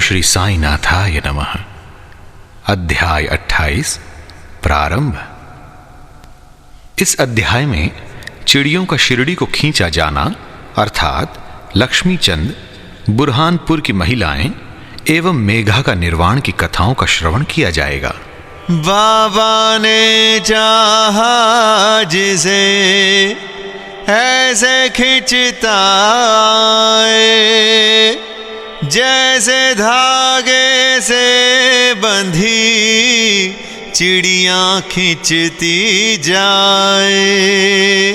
श्री साईनाथाय नमः। अध्याय 28 प्रारंभ। इस अध्याय में चिड़ियों का शिरडी को खींचा जाना अर्थात लक्ष्मीचंद, बुरहानपुर की महिलाएं एवं मेघा का निर्वाण की कथाओं का श्रवण किया जाएगा। बाबा ने चाहा जिसे ऐसे खींचता आए, जैसे धागे से बंधी चिड़ियां खींचती जाए।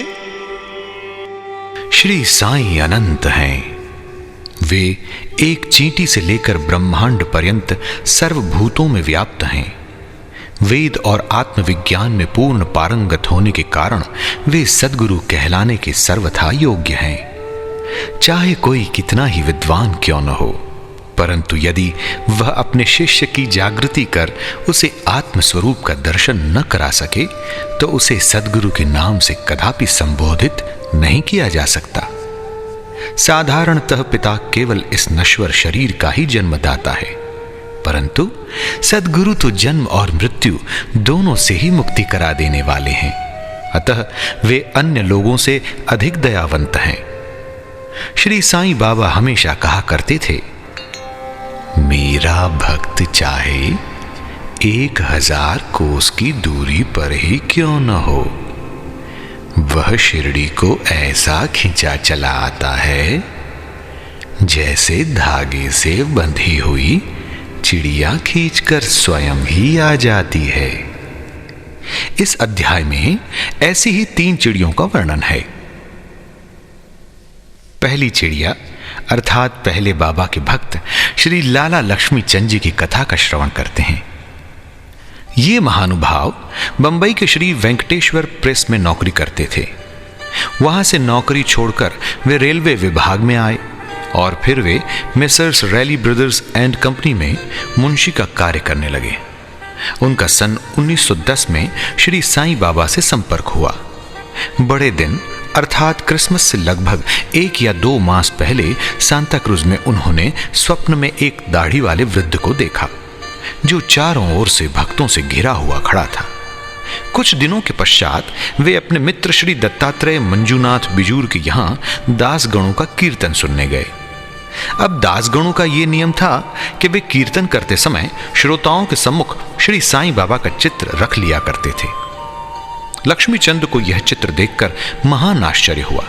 श्री साईं अनंत हैं। वे एक चींटी से लेकर ब्रह्मांड पर्यंत सर्वभूतों में व्याप्त हैं। वेद और आत्मविज्ञान में पूर्ण पारंगत होने के कारण वे सद्गुरु कहलाने के सर्वथा योग्य हैं। चाहे कोई कितना ही विद्वान क्यों न हो, परंतु यदि वह अपने शिष्य की जागृति कर उसे आत्म स्वरूप का दर्शन न करा सके तो उसे सद्गुरु के नाम से कदापि संबोधित नहीं किया जा सकता। साधारणतः पिता केवल इस नश्वर शरीर का ही जन्मदाता है, परंतु सद्गुरु तो जन्म और मृत्यु दोनों से ही मुक्ति करा देने वाले हैं। अतः वे अन्य लोगों से अधिक दयावंत हैं। श्री साईं बाबा हमेशा कहा करते थे, मेरा भक्त चाहे 1000 कोस की दूरी पर ही क्यों न हो, वह शिरडी को ऐसा खींचा चला आता है जैसे धागे से बंधी हुई चिड़िया खींचकर स्वयं ही आ जाती है। इस अध्याय में ऐसी ही 3 चिड़ियों का वर्णन है। पहली चिड़िया अर्थात पहले बाबा के भक्त श्री लाला लक्ष्मीचंद जी की कथा का श्रवण करते हैं। ये महानुभाव बंबई के श्री वेंकटेश्वर प्रेस में नौकरी करते थे। वहां से नौकरी छोड़कर वे रेलवे विभाग में आए और फिर वे Messrs Ralli Brothers and company में मुंशी का कार्य करने लगे। उनका सन 1910 में श्री साईं बाबा से संपर्क हुआ। बड़े दिन अर्थात क्रिसमस से लगभग 1 या 2 मास पहले सांता क्रूज में उन्होंने स्वप्न में एक दाढ़ी वाले वृद्ध को देखा जो चारों ओर से भक्तों से घिरा हुआ खड़ा था। कुछ दिनों के पश्चात वे अपने मित्र श्री दत्तात्रेय मंजूनाथ बिजूर के यहां दासगणों का कीर्तन सुनने गए। अब दासगणों का यह नियम था कि वे कीर्तन करते समय श्रोताओं के सम्मुख श्री साईं बाबा का चित्र रख लिया करते थे। लक्ष्मीचंद को यह चित्र देखकर महान आश्चर्य हुआ,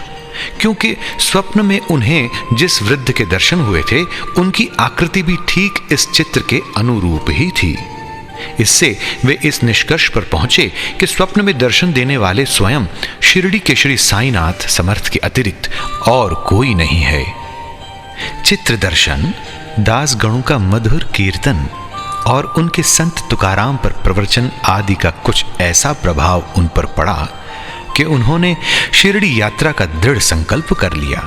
क्योंकि स्वप्न में उन्हें जिस वृद्ध के दर्शन हुए थे उनकी आकृति भी ठीक इस चित्र के अनुरूप ही थी। इससे वे इस निष्कर्ष पर पहुंचे कि स्वप्न में दर्शन देने वाले स्वयं शिरडी के श्री साईनाथ समर्थ के अतिरिक्त और कोई नहीं है। चित्र दर्शन, दासगणों का मधुर कीर्तन और उनके संत तुकाराम पर प्रवचन आदि का कुछ ऐसा प्रभाव उन पर पड़ा कि उन्होंने शिरडी यात्रा का दृढ़ संकल्प कर लिया।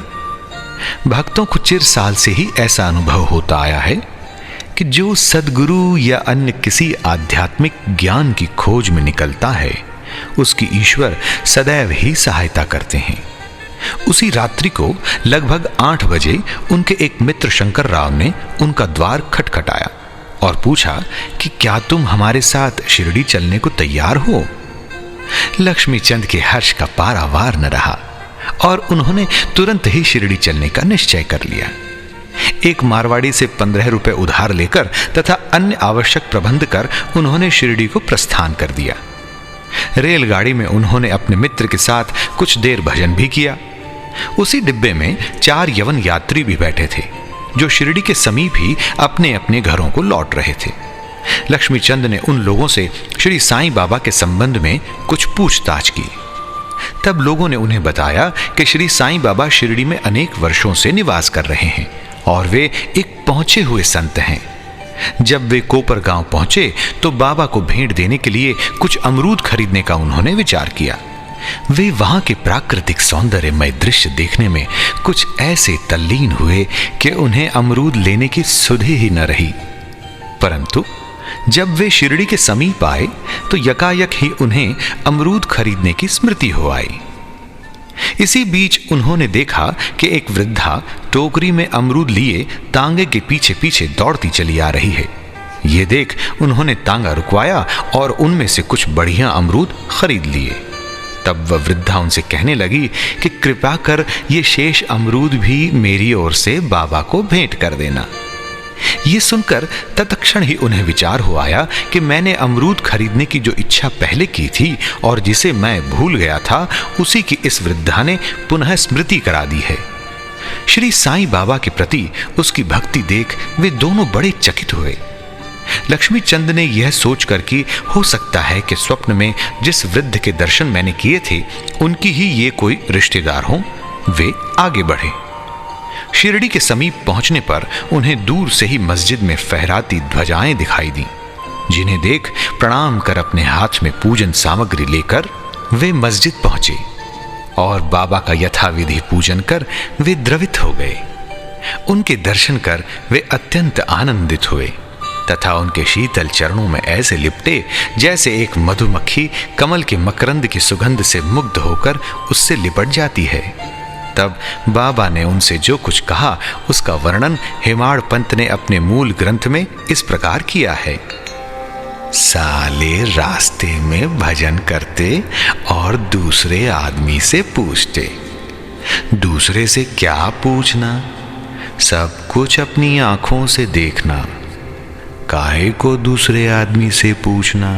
भक्तों को चिर साल से ही ऐसा अनुभव होता आया है कि जो सद्गुरु या अन्य किसी आध्यात्मिक ज्ञान की खोज में निकलता है उसकी ईश्वर सदैव ही सहायता करते हैं। उसी रात्रि को लगभग 8 बजे उनके एक मित्र शंकर राव ने उनका द्वार खटखटाया और पूछा कि क्या तुम हमारे साथ शिरडी चलने को तैयार हो? लक्ष्मीचंद के हर्ष का पारावार न रहा और उन्होंने तुरंत ही शिरडी चलने का निश्चय कर लिया। एक मारवाड़ी से 15 रुपए उधार लेकर तथा अन्य आवश्यक प्रबंध कर उन्होंने शिरडी को प्रस्थान कर दिया। रेलगाड़ी में उन्होंने अपने मित्र के साथ कुछ देर भजन भी किया। उसी डिब्बे में 4 यवन यात्री भी बैठे थे जो शिरडी के समीप ही अपने अपने घरों को लौट रहे थे। लक्ष्मीचंद ने उन लोगों से श्री साईं बाबा के संबंध में कुछ पूछताछ की। तब लोगों ने उन्हें बताया कि श्री साईं बाबा शिरडी में अनेक वर्षों से निवास कर रहे हैं और वे एक पहुंचे हुए संत हैं। जब वे कोपर गांव पहुंचे तो बाबा को भेंट देने के लिए कुछ अमरूद खरीदने का उन्होंने विचार किया। वे वहां के प्राकृतिक सौंदर्यमय दृश्य देखने में कुछ ऐसे तल्लीन हुए कि उन्हें अमरूद लेने की सुधि ही न रही। परंतु जब वे शिरडी के समीप आए तो यकायक ही उन्हें अमरूद खरीदने की स्मृति हो आई। इसी बीच उन्होंने देखा कि एक वृद्धा टोकरी में अमरूद लिए तांगे के पीछे पीछे दौड़ती चली आ रही है। ये देख उन्होंने तांगा रुकवाया और उनमें से कुछ बढ़िया अमरूद खरीद लिए। तब वह वृद्धा उनसे कहने लगी कि कृपा कर ये शेष अमरूद भी मेरी ओर से बाबा को भेंट कर देना। ये सुनकर तत्क्षण ही उन्हें विचार हो आया कि मैंने अमरूद खरीदने की जो इच्छा पहले की थी और जिसे मैं भूल गया था, उसी की इस वृद्धा ने पुनः स्मृति करा दी है। श्री साईं बाबा के प्रति उसकी भक्ति देख वे दोनों बड़े चकित हुए। लक्ष्मी चंद ने यह सोचकर कि हो सकता है कि स्वप्न में जिस वृद्ध के दर्शन मैंने किए थे उनकी ही ये कोई रिश्तेदार हो, वे आगे बढ़े। शिरडी के समीप पहुंचने पर उन्हें दूर से ही मस्जिद में फहराती ध्वजाएं दिखाई दी, जिन्हें देख प्रणाम कर अपने हाथ में पूजन सामग्री लेकर वे मस्जिद पहुंचे और बाबा का यथाविधि पूजन कर वे द्रवित हो गए। उनके दर्शन कर वे अत्यंत आनंदित हुए तथा उनके शीतल चरणों में ऐसे लिपटे जैसे एक मधुमक्खी कमल के मकरंद की सुगंध से मुग्ध होकर उससे लिपट जाती है। तब बाबा ने उनसे जो कुछ कहा उसका वर्णन हेमाड़ पंत ने अपने मूल ग्रंथ में इस प्रकार किया है। साले रास्ते में भजन करते और दूसरे आदमी से पूछते। दूसरे से क्या पूछना, सब कुछ अपनी आंखों से देखना। काहे को दूसरे आदमी से पूछना,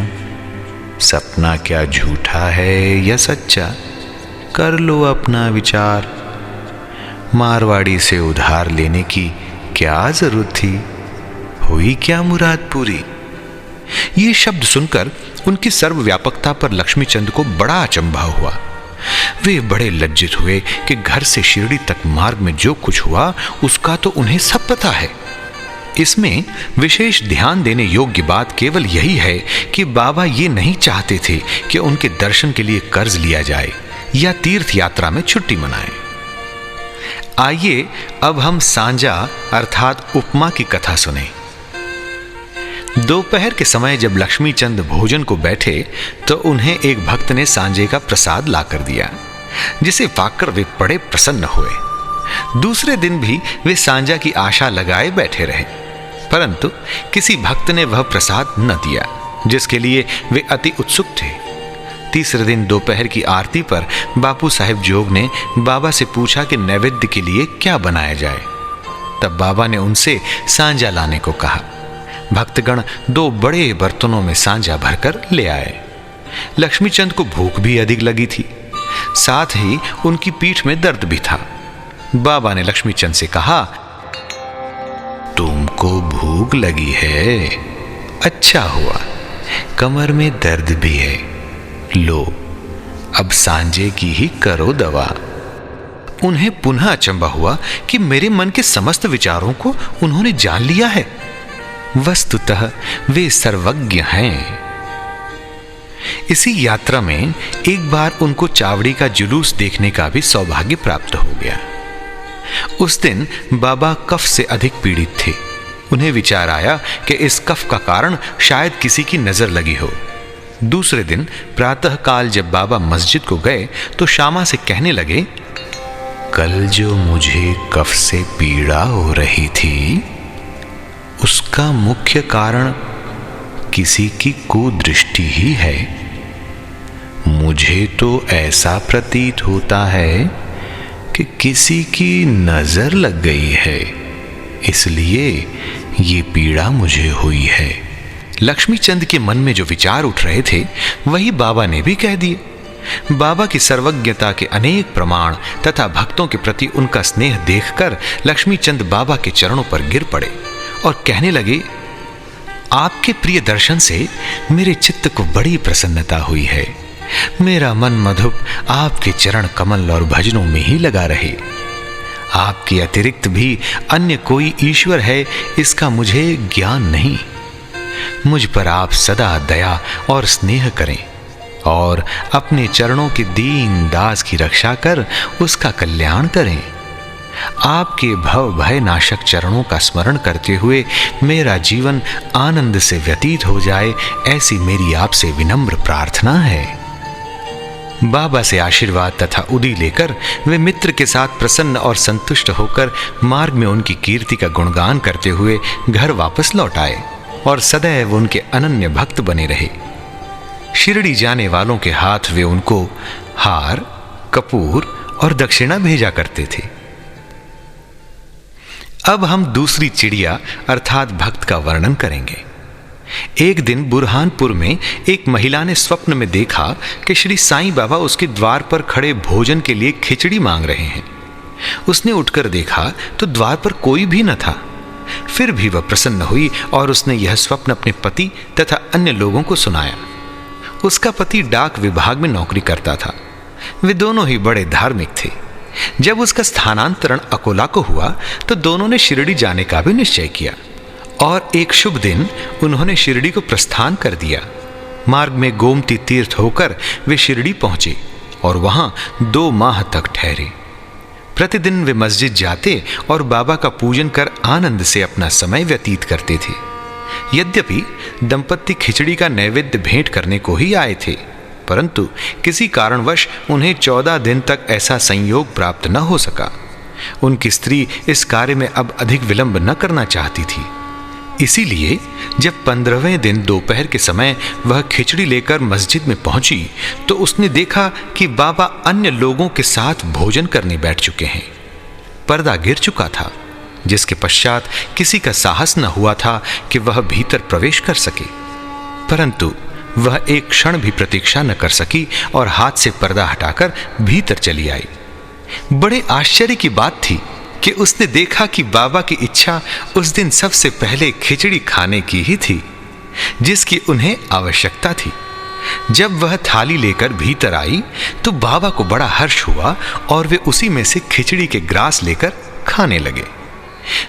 सपना क्या झूठा है या सच्चा, कर लो अपना विचार। मारवाड़ी से उधार लेने की क्या जरूरत थी, हुई क्या मुराद पूरी। ये शब्द सुनकर उनकी सर्वव्यापकता पर लक्ष्मीचंद को बड़ा अचंभा हुआ। वे बड़े लज्जित हुए कि घर से शिरडी तक मार्ग में जो कुछ हुआ उसका तो उन्हें सब पता है। इसमें विशेष ध्यान देने योग्य बात केवल यही है कि बाबा ये नहीं चाहते थे कि उनके दर्शन के लिए कर्ज लिया जाए या तीर्थ यात्रा में छुट्टी मनाएं। आइए अब हम सांजा अर्थात उपमा की कथा सुने। दोपहर के समय जब लक्ष्मीचंद भोजन को बैठे तो उन्हें एक भक्त ने सांजे का प्रसाद लाकर दिया, जिसे पाकर वे बड़े प्रसन्न हुए। दूसरे दिन भी वे सांजा की आशा लगाए बैठे रहे, परंतु किसी भक्त ने वह प्रसाद न दिया, जिसके लिए वे अति उत्सुक थे। तीसरे दिन दोपहर की आरती पर बापू साहेब जोग ने बाबा से पूछा कि नैवेद्य के लिए क्या बनाया जाए। तब बाबा ने उनसे सांजा लाने को कहा। भक्तगण 2 बड़े बर्तनों में सांजा भरकर ले आए। लक्ष्मीचंद को भूख भी अधिक लगी थी, साथ ही उनकी पीठ में दर्द भी था। बाबा ने लक्ष्मीचंद से कहा, तुमको भूख लगी है, अच्छा हुआ, कमर में दर्द भी है, लो अब सांजे की ही करो दवा। उन्हें पुनः अचंभा हुआ कि मेरे मन के समस्त विचारों को उन्होंने जान लिया है। वस्तुतः वे सर्वज्ञ हैं। इसी यात्रा में एक बार उनको चावड़ी का जुलूस देखने का भी सौभाग्य प्राप्त हो गया। उस दिन बाबा कफ से अधिक पीड़ित थे। उन्हें विचार आया कि इस कफ का कारण शायद किसी की नजर लगी हो। दूसरे दिन प्रातः काल जब बाबा मस्जिद को गए तो श्यामा से कहने लगे, कल जो मुझे कफ से पीड़ा हो रही थी उसका मुख्य कारण किसी की कुदृष्टि ही है। मुझे तो ऐसा प्रतीत होता है कि किसी की नजर लग गई है, इसलिए ये पीड़ा मुझे हुई है। लक्ष्मीचंद के मन में जो विचार उठ रहे थे वही बाबा ने भी कह दिए। बाबा की सर्वज्ञता के अनेक प्रमाण तथा भक्तों के प्रति उनका स्नेह देखकर लक्ष्मीचंद बाबा के चरणों पर गिर पड़े और कहने लगे, आपके प्रिय दर्शन से मेरे चित्त को बड़ी प्रसन्नता हुई है। मेरा मन मधुप आपके चरण कमल और भजनों में ही लगा रहे। आपके अतिरिक्त भी अन्य कोई ईश्वर है इसका मुझे ज्ञान नहीं। मुझ पर आप सदा दया और स्नेह करें और अपने चरणों के दीन दास की रक्षा कर उसका कल्याण करें। आपके भव भय नाशक चरणों का स्मरण करते हुए मेरा जीवन आनंद से व्यतीत हो जाए, ऐसी मेरी आपसे विनम्र प्रार्थना है। बाबा से आशीर्वाद तथा उदी लेकर वे मित्र के साथ प्रसन्न और संतुष्ट होकर मार्ग में उनकी कीर्ति का गुणगान करते हुए घर वापस लौट आए और सदैव उनके अनन्य भक्त बने रहे। शिरडी जाने वालों के हाथ वे उनको हार, कपूर और दक्षिणा भेजा करते थे। अब हम दूसरी चिड़िया अर्थात भक्त का वर्णन करेंगे। एक दिन बुरहानपुर में एक महिला ने स्वप्न में देखा कि श्री साईं बाबा उसके द्वार पर खड़े भोजन के लिए खिचड़ी मांग रहे हैं। उसने उठकर देखा तो द्वार पर कोई भी न था। फिर भी वह प्रसन्न हुई और उसने यह स्वप्न अपने पति तथा अन्य लोगों को सुनाया। उसका पति डाक विभाग में नौकरी करता था। वे दोनों ही बड़े धार्मिक थे। जब उसका स्थानांतरण अकोला को हुआ तो दोनों ने शिरडी जाने का भी निश्चय किया और एक शुभ दिन उन्होंने शिरडी को प्रस्थान कर दिया। मार्ग में गोमती तीर्थ होकर वे शिरडी पहुंचे और वहां 2 माह तक ठहरे। प्रतिदिन वे मस्जिद जाते और बाबा का पूजन कर आनंद से अपना समय व्यतीत करते थे। यद्यपि दंपत्ति खिचड़ी का नैवेद्य भेंट करने को ही आए थे, परंतु किसी कारणवश उन्हें 14 दिन तक ऐसा संयोग प्राप्त न हो सका। उनकी स्त्री इस कार्य में अब अधिक विलंब न करना चाहती थी। इसीलिए जब 15वें दिन दोपहर के समय वह खिचड़ी लेकर मस्जिद में पहुंची तो उसने देखा कि बाबा अन्य लोगों के साथ भोजन करने बैठ चुके हैं। पर्दा गिर चुका था, जिसके पश्चात किसी का साहस न हुआ था कि वह भीतर प्रवेश कर सके। परंतु वह एक क्षण भी प्रतीक्षा न कर सकी और हाथ से पर्दा हटाकर भीतर चली आई। बड़े आश्चर्य की बात थी कि उसने देखा कि बाबा की इच्छा उस दिन सबसे पहले खिचड़ी खाने की ही थी, जिसकी उन्हें आवश्यकता थी। जब वह थाली लेकर भीतर आई तो बाबा को बड़ा हर्ष हुआ और वे उसी में से खिचड़ी के ग्रास लेकर खाने लगे।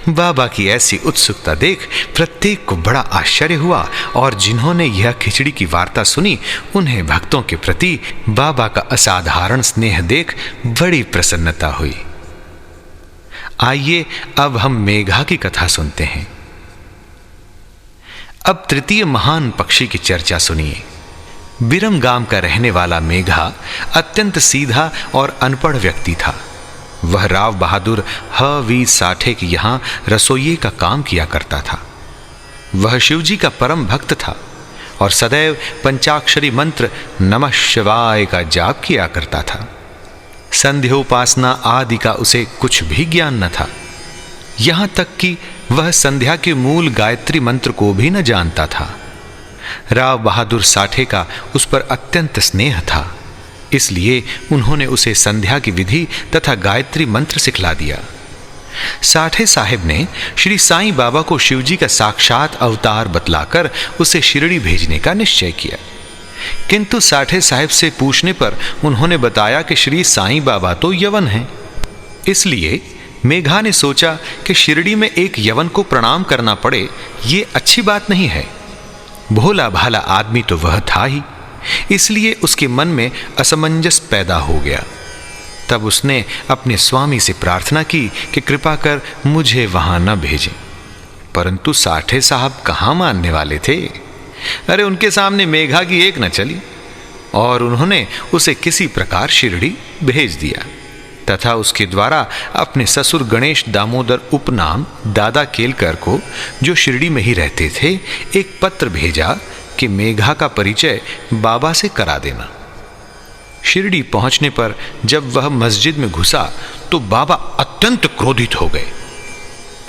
बाबा की ऐसी उत्सुकता देख प्रत्येक को बड़ा आश्चर्य हुआ और जिन्होंने यह खिचड़ी की वार्ता सुनी उन्हें भक्तों के प्रति बाबा का असाधारण स्नेह देख बड़ी प्रसन्नता हुई। आइए अब हम मेघा की कथा सुनते हैं। अब तृतीय महान पक्षी की चर्चा सुनिए। बिरमगाम का रहने वाला मेघा अत्यंत सीधा और अनपढ़ व्यक्ति था। वह राव बहादुर ह.वी. साठे के यहां रसोइये का काम किया करता था। वह शिवजी का परम भक्त था और सदैव पंचाक्षरी मंत्र नमः शिवाय का जाप किया करता था। संध्योपासना आदि का उसे कुछ भी ज्ञान न था। यहां तक कि वह संध्या के मूल गायत्री मंत्र को भी न जानता था। राव बहादुर साठे का उस पर अत्यंत स्नेह था, इसलिए उन्होंने उसे संध्या की विधि तथा गायत्री मंत्र सिखला दिया। साठे साहिब ने श्री साईं बाबा को शिवजी का साक्षात अवतार बतलाकर उसे शिरडी भेजने का निश्चय किया, किंतु साठे साहिब से पूछने पर उन्होंने बताया कि श्री साईं बाबा तो यवन हैं। इसलिए मेघा ने सोचा कि शिरडी में एक यवन को प्रणाम करना पड़े, ये अच्छी बात नहीं है। भोला भाला आदमी तो वह था ही, इसलिए उसके मन में असमंजस पैदा हो गया। तब उसने अपने स्वामी से प्रार्थना की कि कृपा कर मुझे वहां न भेजें। परंतु साठे साहब कहां मानने वाले थे। अरे उनके सामने मेघा की एक न चली और उन्होंने उसे किसी प्रकार शिरडी भेज दिया तथा उसके द्वारा अपने ससुर गणेश दामोदर उपनाम दादा केलकर को, जो शिरडी में ही रहते थे, एक पत्र भेजा कि मेघा का परिचय बाबा से करा देना। शिरडी पहुंचने पर जब वह मस्जिद में घुसा तो बाबा अत्यंत क्रोधित हो गए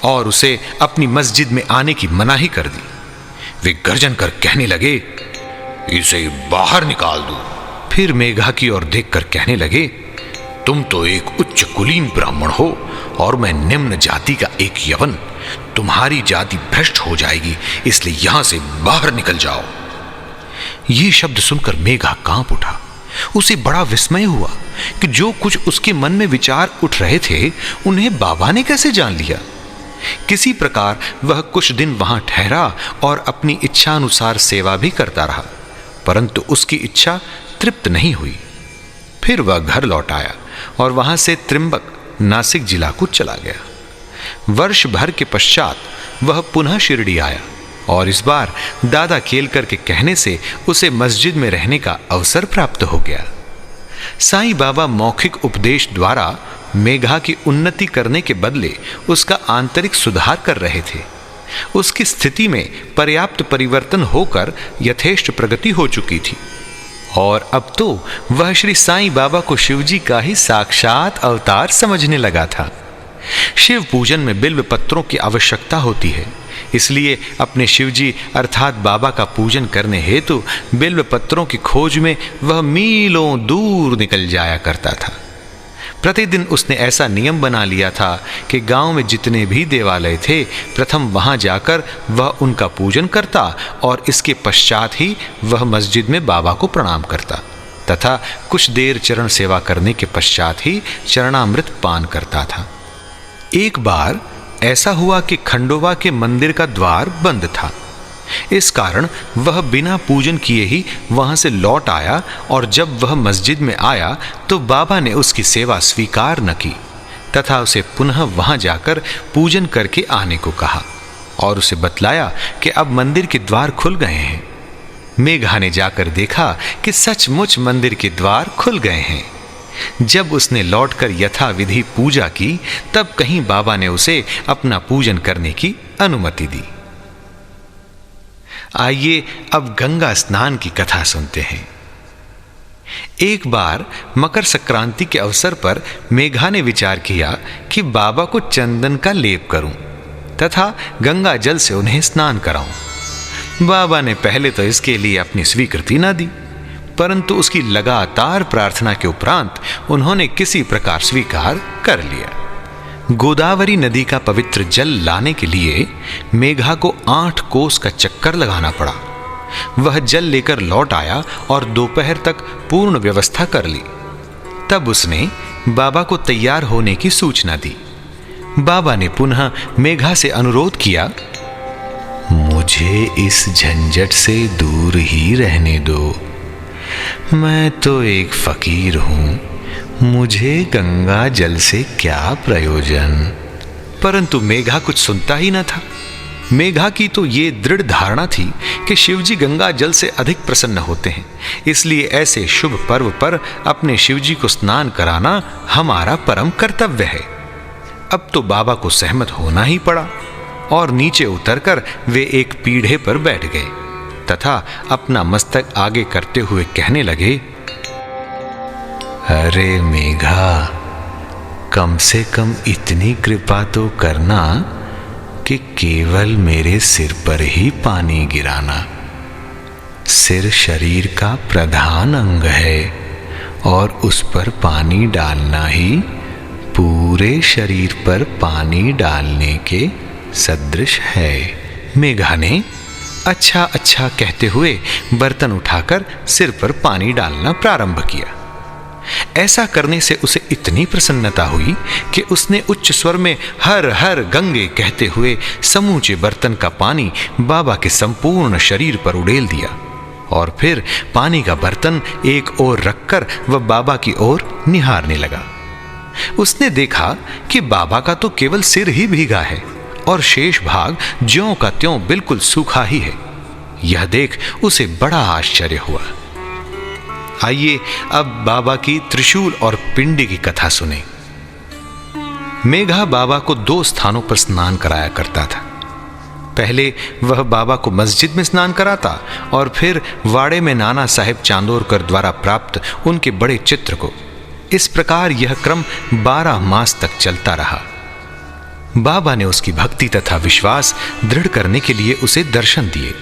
और उसे अपनी मस्जिद में आने की मनाही कर दी। वे गर्जन कर कहने लगे, इसे बाहर निकाल दो। फिर मेघा की ओर देखकर कहने लगे, तुम तो एक उच्च कुलीन ब्राह्मण हो और मैं निम्न जाति का एक यवन। तुम्हारी जाति भ्रष्ट हो जाएगी, इसलिए यहां से बाहर निकल जाओ। ये शब्द सुनकर मेघा कांप उठा। उसे बड़ा विस्मय हुआ कि जो कुछ उसके मन में विचार उठ रहे थे उन्हें बाबा ने कैसे जान लिया। किसी प्रकार वह कुछ दिन वहां ठहरा और अपनी इच्छा अनुसार सेवा भी करता रहा, परंतु उसकी इच्छा तृप्त नहीं हुई। फिर वह घर लौट आया और वहां से त्रिंबक नासिक जिला को चला गया। वर्ष भर के पश्चात वह पुनः शिरडी आया और इस बार दादा केलकर के कहने से उसे मस्जिद में रहने का अवसर प्राप्त हो गया। साईं बाबा मौखिक उपदेश द्वारा मेघा की उन्नति करने के बदले उसका आंतरिक सुधार कर रहे थे। उसकी स्थिति में पर्याप्त परिवर्तन होकर यथेष्ट प्रगति हो चुकी थी और अब तो वह श्री साईं बाबा को शिवजी का ही साक्षात अवतार समझने लगा था। शिव पूजन में बिल्व पत्रों की आवश्यकता होती है, इसलिए अपने शिवजी अर्थात बाबा का पूजन करने हेतु बिल्व पत्रों की खोज में वह मीलों दूर निकल जाया करता था। प्रतिदिन उसने ऐसा नियम बना लिया था कि गांव में जितने भी देवालय थे, प्रथम वहां जाकर वह उनका पूजन करता और इसके पश्चात ही वह मस्जिद में बाबा को प्रणाम करता तथा कुछ देर चरण सेवा करने के पश्चात ही चरणामृत पान करता था। एक बार ऐसा हुआ कि खंडोबा के मंदिर का द्वार बंद था। इस कारण वह बिना पूजन किए ही वहां से लौट आया और जब वह मस्जिद में आया तो बाबा ने उसकी सेवा स्वीकार न की तथा उसे पुनः वहां जाकर पूजन करके आने को कहा और उसे बतलाया कि अब मंदिर के द्वार खुल गए हैं। मेघा ने जाकर देखा कि सचमुच मंदिर के द्वार खुल गए हैं। जब उसने लौटकर यथाविधि पूजा की तब कहीं बाबा ने उसे अपना पूजन करने की अनुमति दी। आइए अब गंगा स्नान की कथा सुनते हैं। एक बार मकर संक्रांति के अवसर पर मेघा ने विचार किया कि बाबा को चंदन का लेप करूं तथा गंगा जल से उन्हें स्नान कराऊं। बाबा ने पहले तो इसके लिए अपनी स्वीकृति न दी, परंतु उसकी लगातार प्रार्थना के उपरांत उन्होंने किसी प्रकार स्वीकार कर लिया। गोदावरी नदी का पवित्र जल लाने के लिए मेघा को 8 कोस का चक्कर लगाना पड़ा। वह जल लेकर लौट आया और दोपहर तक पूर्ण व्यवस्था कर ली। तब उसने बाबा को तैयार होने की सूचना दी। बाबा ने पुनः मेघा से अनुरोध किया, मुझे इस झंझट से दूर ही रहने दो। मैं तो एक फकीर हूं, मुझे गंगा जल से क्या प्रयोजन। परंतु मेघा कुछ सुनता ही न था। मेघा की तो ये दृढ़ धारणा थी कि शिवजी गंगा जल से अधिक प्रसन्न होते हैं, इसलिए ऐसे शुभ पर्व पर अपने शिवजी को स्नान कराना हमारा परम कर्तव्य है। अब तो बाबा को सहमत होना ही पड़ा और नीचे उतरकर वे एक पीढ़े पर बैठ गए तथा अपना मस्तक आगे करते हुए कहने लगे, अरे मेघा, कम से कम इतनी कृपा तो करना कि केवल मेरे सिर पर ही पानी गिराना। सिर शरीर का प्रधान अंग है और उस पर पानी डालना ही पूरे शरीर पर पानी डालने के सदृश है। मेघा ने अच्छा अच्छा कहते हुए बर्तन उठाकर सिर पर पानी डालना प्रारंभ किया। ऐसा करने से उसे इतनी प्रसन्नता हुई कि उसने उच्च स्वर में हर हर गंगे कहते हुए समूचे बर्तन का पानी बाबा के संपूर्ण शरीर पर उड़ेल दिया और फिर पानी का बर्तन एक ओर रखकर वह बाबा की ओर निहारने लगा। उसने देखा कि बाबा का तो केवल सिर ही भीगा है और शेष भाग ज्यों का त्यों बिल्कुल सूखा ही है। यह देख उसे बड़ा आश्चर्य हुआ। आइए अब बाबा की त्रिशूल और पिंडी की कथा सुने। मेघा बाबा को 2 स्थानों पर स्नान कराया करता था। पहले वह बाबा को मस्जिद में स्नान कराता और फिर वाड़े में नाना साहेब चांदोरकर द्वारा प्राप्त उनके बड़े चित्र को। इस प्रकार यह क्रम 12 मास तक चलता रहा। बाबा ने उसकी भक्ति तथा विश्वास दृढ़ करने के लिए उसे दर्शन दिए।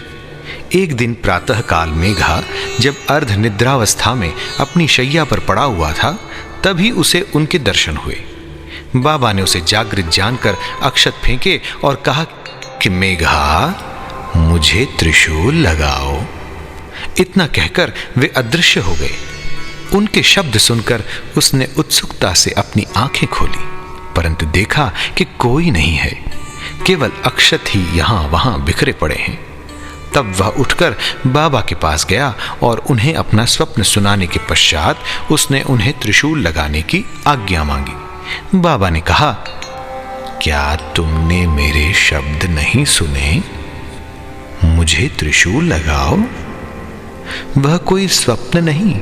एक दिन प्रातः काल मेघा जब अर्ध निद्रावस्था में अपनी शैया पर पड़ा हुआ था, तभी उसे उनके दर्शन हुए। बाबा ने उसे जागृत जानकर अक्षत फेंके और कहा कि मेघा, मुझे त्रिशूल लगाओ। इतना कहकर वे अदृश्य हो गए। उनके शब्द सुनकर उसने उत्सुकता से अपनी आंखें खोली, परंतु देखा कि कोई नहीं है, केवल अक्षत ही यहां वहां बिखरे पड़े हैं। तब वह उठकर बाबा के पास गया और उन्हें अपना स्वप्न सुनाने के पश्चात उसने उन्हें त्रिशूल लगाने की आज्ञा मांगी। बाबा ने कहा, क्या तुमने मेरे शब्द नहीं सुने? मुझे त्रिशूल लगाओ। वह कोई स्वप्न नहीं,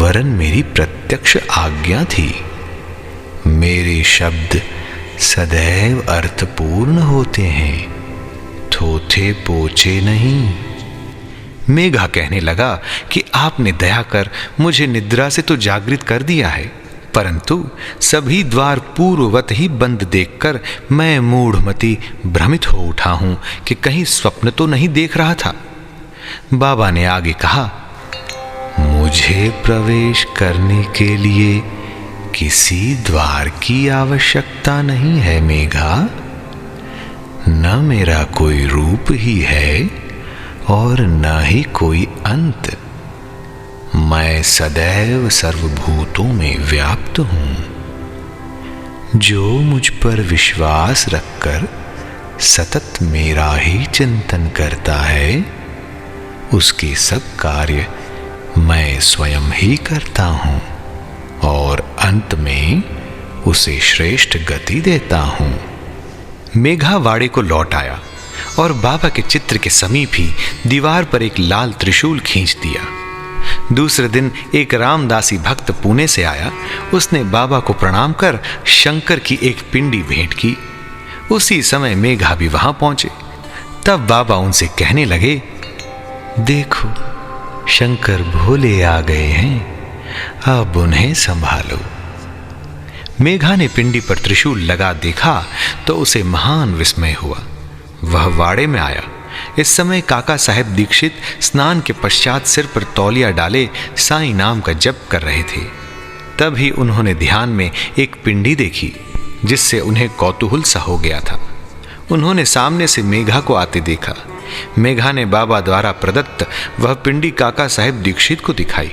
वरन मेरी प्रत्यक्ष आज्ञा थी। मेरे शब्द सदैव अर्थपूर्ण होते हैं, थोथे पोचे नहीं। मेघा कहने लगा कि आपने दया कर मुझे निद्रा से तो जागृत कर दिया है, परंतु सभी द्वार पूर्ववत ही बंद देखकर मैं मूढ़मती भ्रमित हो उठा हूं कि कहीं स्वप्न तो नहीं देख रहा था। बाबा ने आगे कहा, मुझे प्रवेश करने के लिए किसी द्वार की आवश्यकता नहीं है मेघा। न मेरा कोई रूप ही है और न ही कोई अंत। मैं सदैव सर्वभूतों में व्याप्त हूं। जो मुझ पर विश्वास रखकर सतत मेरा ही चिंतन करता है, उसके सब कार्य मैं स्वयं ही करता हूं और अंत में उसे श्रेष्ठ गति देता हूं। मेघा वाड़े को लौट आया और बाबा के चित्र के समीप ही दीवार पर एक लाल त्रिशूल खींच दिया। दूसरे दिन एक रामदासी भक्त पुणे से आया। उसने बाबा को प्रणाम कर शंकर की एक पिंडी भेंट की। उसी समय मेघा भी वहां पहुंचे। तब बाबा उनसे कहने लगे, देखो शंकर भोले आ गए हैं, अब उन्हें संभालो। मेघा ने पिंडी पर त्रिशूल लगा देखा तो उसे महान विस्मय हुआ। वह वाड़े में आया। इस समय काका साहेब दीक्षित स्नान के पश्चात सिर पर तौलिया डाले साईं नाम का जप कर रहे थे। तभी उन्होंने ध्यान में एक पिंडी देखी जिससे उन्हें कौतूहल सा हो गया था। उन्होंने सामने से मेघा को आते देखा। मेघा ने बाबा द्वारा प्रदत्त वह पिंडी काका साहेब दीक्षित को दिखाई।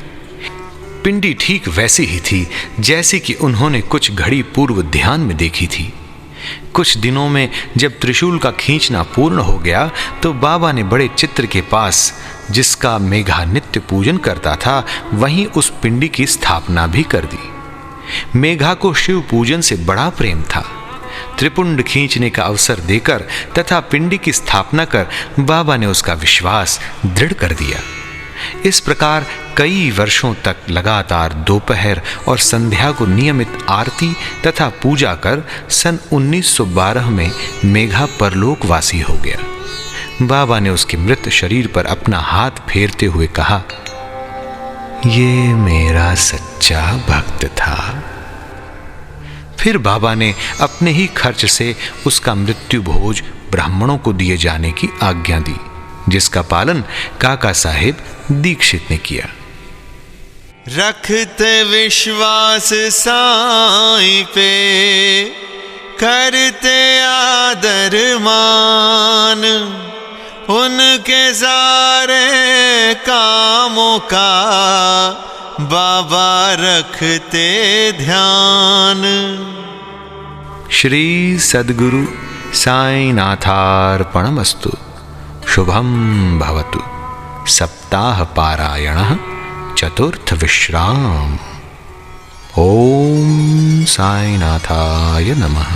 पिंडी ठीक वैसी ही थी जैसी कि उन्होंने कुछ घड़ी पूर्व ध्यान में देखी थी। कुछ दिनों में जब त्रिशूल का खींचना पूर्ण हो गया तो बाबा ने बड़े चित्र के पास, जिसका मेघा नित्य पूजन करता था, वहीं उस पिंडी की स्थापना भी कर दी। मेघा को शिव पूजन से बड़ा प्रेम था। त्रिपुंड खींचने का अवसर देकर तथा पिंडी की स्थापना कर बाबा ने उसका विश्वास दृढ़ कर दिया। इस प्रकार कई वर्षों तक लगातार दोपहर और संध्या को नियमित आरती तथा पूजा कर सन 1912 में मेघा परलोकवासी हो गया। बाबा ने उसके मृत शरीर पर अपना हाथ फेरते हुए कहा, ये मेरा सच्चा भक्त था। फिर बाबा ने अपने ही खर्च से उसका मृत्यु भोज ब्राह्मणों को दिए जाने की आज्ञा दी, जिसका पालन काका साहेब दीक्षित ने किया। रखते विश्वास साईं पे, करते आदर मान, उनके सारे कामों का बाबा रखते ध्यान। श्री सद्गुरु साईं नाथार्पणमस्तु। शुभम भवतु। सप्ताह पारायणः चतुर्थ विश्राम। ओम साईनाथाय नमः।